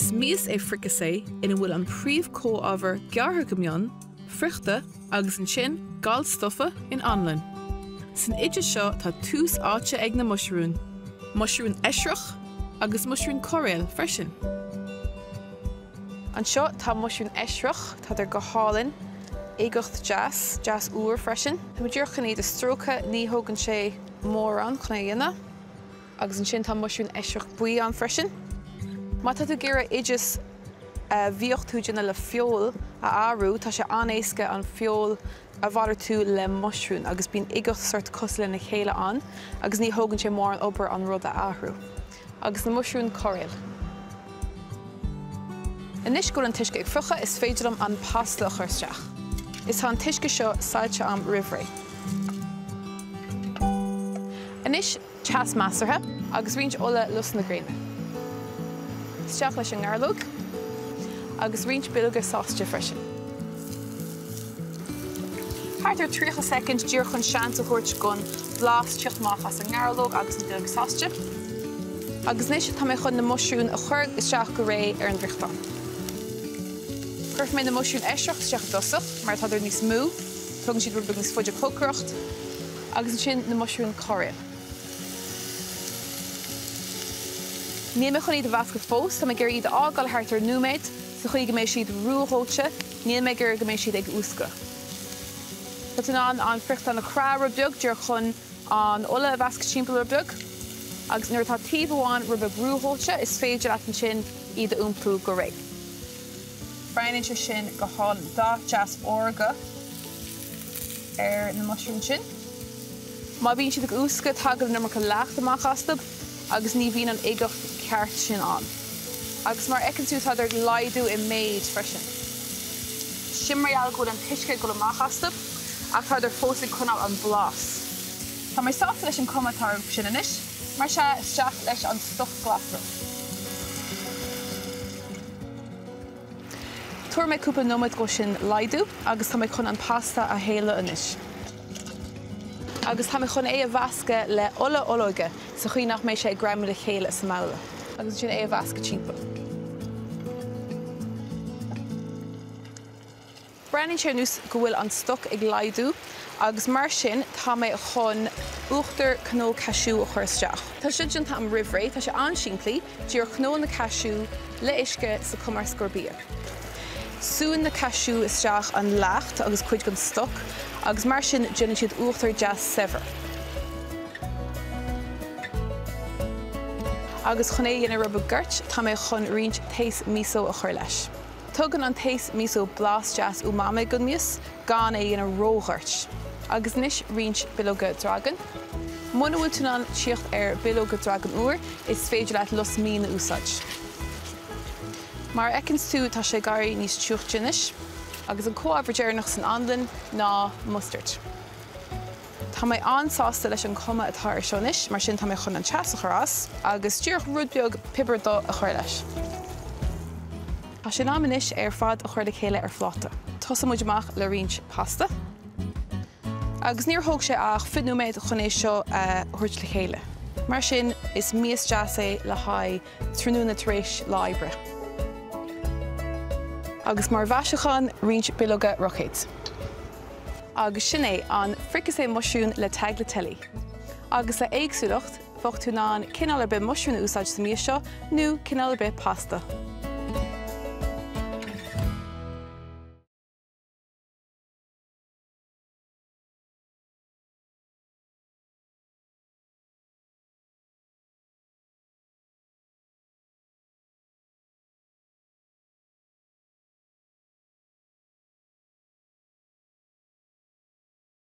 Is míos Fricassée ina bhfuil an príomh-chlóbh gearrtha fricthe agus an sin gáil stofa in anlainn. San idir seo tá tús áite ag na muisiriún, muisiriún eisreach agus muisiriún choiréil freisin. An seo tá muisiriún eisreach tá ar go hálinn éigeacht jazz uair freisin. Tá dúrcha ní de stróicthe ní thógann sé mór an chuna dhéanamh, agus an sin tá muisiriún eisreach buí an freisin. Má tá tú géire idir bhíochtúideanna le feol a áhrú, tá sé anéasca an feol a bhadar tú le muisiriún, agus bíonn éigeacht sort cosla na chéile an, agus ní thógann sé mór an obair an rud a áhrú. Agus na muisiriún choiréil. Inis go an tuisce ag frucha is féidir an pasta a chuirteach. Is tá an tuisce seo sáilte am rihré. Inis teas measartha agus rint ola lus na gréine. Isteach leis an gairleoige agus rint bilge sáiste freisin. Thart ar 3 second dúr chun sean a chuirt gon blas tíochtach as an gairleoige agus an bilge sáiste. Agus níos tá mé chun na muisiriún a chuir isteach go ré ar an bhrichtán. Chuirh mé na muisiriún eisreach isteach dosach, mar tá idir níos mú, tugann siad rubig níos fuidir cócrocht, agus an sin na muisiriún choiréil. Ní me chun iad a bhasca fós, tá me gur iad ágáil thart ar núméid, sa chuig go méid siad rúthóilte, ní me gur go méid siad ag uisce. Tá tú an frichtán na craobhóg dúr chun an ola a bhasca timpeall ar bug, agus nuair tá tiubháin rubig rúthóilte is féidir leat an sin iad a úmplú go ré. Fiáine sin go háil dá jazz orga ar na muisiriún sin. Má bhíonn siad ag uisce tagad an numar go leacht amach astab, agus ní bhíonn an éigeacht ceart sin an. Agus mar ecann tú tá ar laidú i méid freisin. Simraeal go an tuisce go amach astab, ach tá ar fósaigh chunál an blas. Tá mé sásta leis an cumatar sin inis, mar se isteach leis an stoc glasra. Tuair mé cúpla nóid go sin laidú, agus tá mé chun an pasta a héile inis. Agus tá mé chun é a bhasca le duilleog sa chuí nach mé sé greimime le chéile sa mála. Agus sin é a bhasca timpeall. Breanann sé nús go bhfuil an stoc ag laidú, agus mar sin tá mé chun uachtar chnó caisiú a chuirteach. Tá siad sin tá am rihré, tá sé ansiimplí dúr chnó na caisiú le uisce sa cumar scorbíoch. Súin na caisiú isteach an leacht agus cuid gon stoc, agus mar sin déanann siad uachtar jazz sever. Agus chun é dhéanamh rubbe gairt, tá mé chun rint tééis miso a chuir leis. Tugann an tééis miso blas jazz umami gon mios, gan é dhéanamh róghairt. Agus níos rint duilleog dragan. Muna bhfuil tú an tíocht ar duilleog dragan uair, is féidir leat los mína úsáid. Mar ecins tú tá sé gairí níos tíochtinis, agus an cóabhar déarnach san anlainn ná mustard. Tá mé ansásta leis an cuma atá ar seonis, mar sin tá mé chun an teas a churás, agus dúrch rúdbeag pibredó a chuir leis. Tá sin am inis ar fad a chuir le chéile ar Pláta. Tosa muid amach le rint pasta. Agus níor thóg sé ach fidnúméid chun é seo thuirt le chéile. Mar sin is míos jazz é le haid trúna tar éis láibre. Agus mar bhaisechan rint duilleog rochéid. Agus sin é an Fricassée muisiriún le Tagliatelle. Agus le éagsúlacht, bhacht tú ná cineál ar bith muisiriún úsáid sa míos seo, nó cineál ar bith pasta.